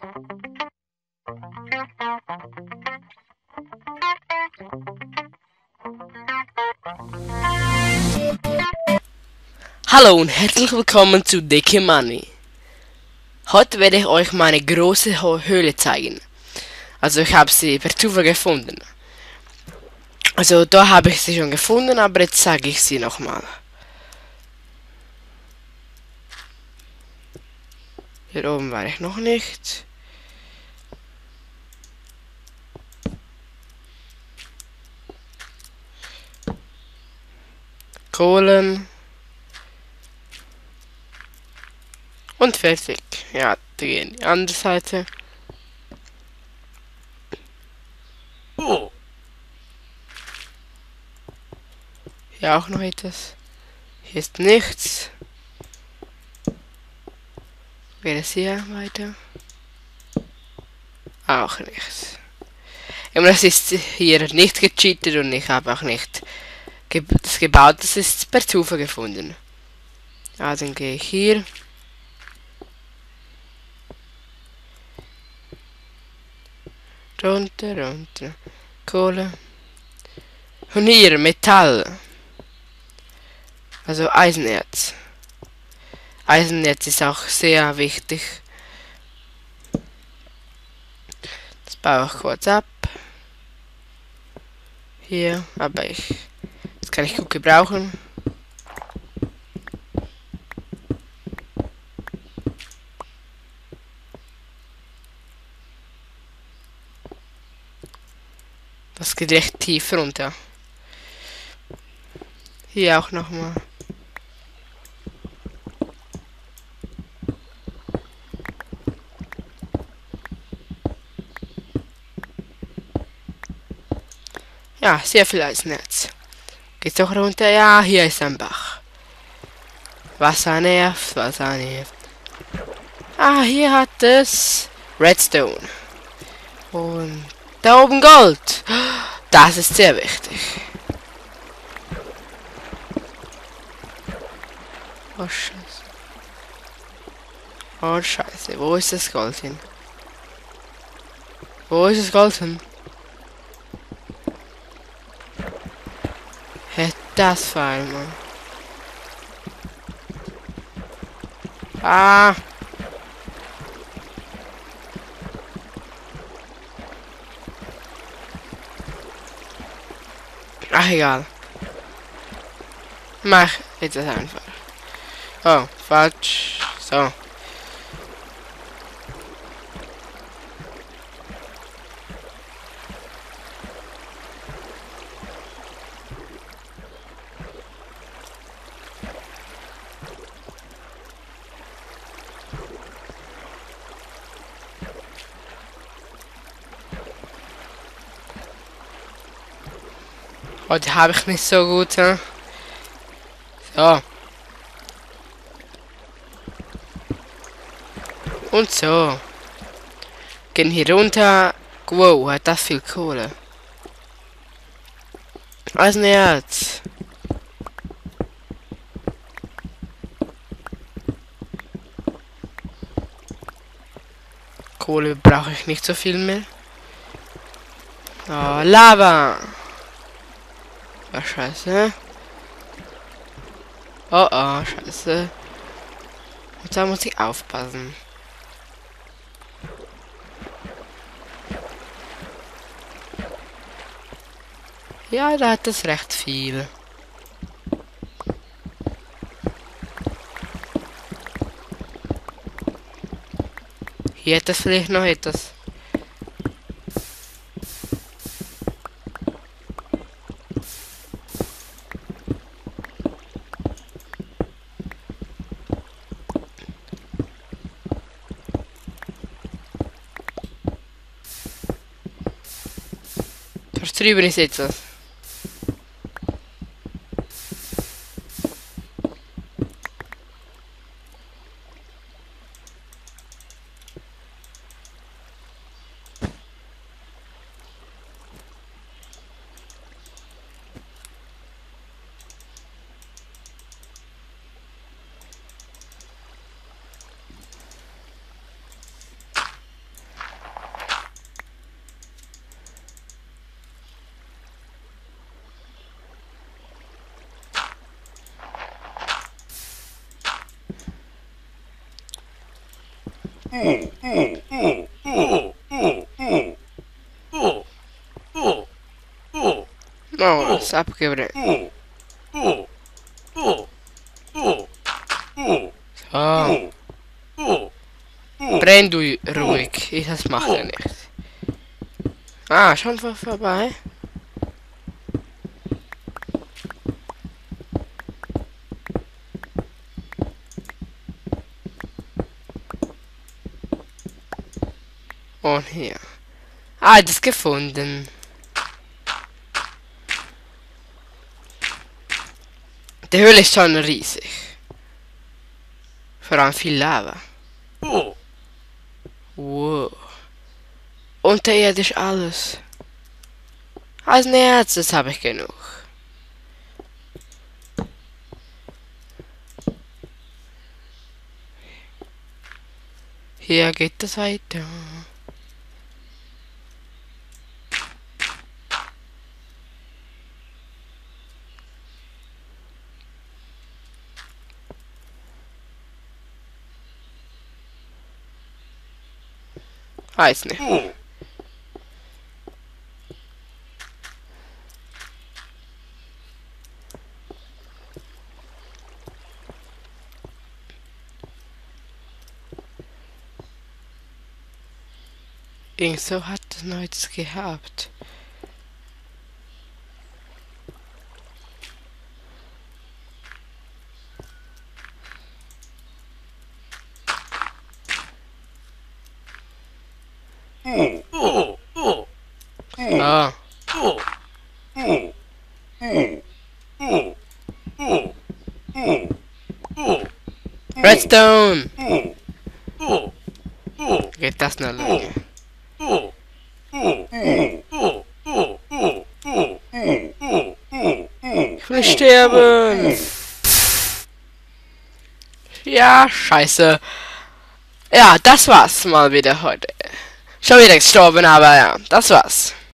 Hallo und herzlich willkommen zu Dicke Money. Heute werde ich euch meine große Höhle zeigen. Also ich habe sie per Zufall gefunden. Also da habe ich sie schon gefunden, aber jetzt zeige ich sie nochmal. Hier oben war ich noch nicht. Kohlen. Und fertig. Ja, wir gehen die andere Seite. Oh. Hier auch noch etwas. Hier ist nichts. Geht es hier weiter? Auch nichts. Aber das ist hier nicht gecheatet und ich habe auch nicht das gebaut. Das ist per Zufall gefunden. Ja, dann gehe ich hier. Runter, runter. Kohle. Und hier Metall. Also Eisenerz. Eisenerz ist auch sehr wichtig. Das baue ich kurz ab. Hier, aber das kann ich gut gebrauchen. Das geht echt tief runter. Hier auch nochmal. Ja, sehr viel Eisennetz. Geht's doch runter? Ja, hier ist ein Bach. Wasser nervt, Wasser nervt. Ah, hier hat es Redstone. Und da oben Gold. Das ist sehr wichtig. Oh, Scheiße. Oh, Scheiße. Wo ist das Gold hin? Wo ist das Gold hin? Hä, das war einmal. Ah. Ach, egal. Mach jetzt das einfach. Oh, falsch. So. Heute habe ich nicht so gut, hm? So. Und so. Gehen hier runter. Wow, hat das viel Kohle. Eisenerz. Kohle brauche ich nicht so viel mehr. Oh, Lava. Oh, Scheiße. Oh, oh, Scheiße. Und da muss ich aufpassen. Ja, da hat es recht viel. Hier hat es vielleicht noch etwas. Dort drüben ist etwas. Oh, ist abgebrannt. So. Brenn du ruhig. Das macht ja nichts. Ah, schon vorbei. Und hier. Ah, das gefunden. Die Höhle ist schon riesig. Vor allem viel Lava. Wow. Unterirdisch alles. Als Nerz, das habe ich genug. Hier geht es weiter. Weiß nicht. Irgend so hat es noch jetzt gehabt. Ah. Redstone! Geht das noch lange? Ich will sterben! Ja, scheiße. Ja, das war's mal wieder heute. Schon wieder gestorben, aber ja, das war's.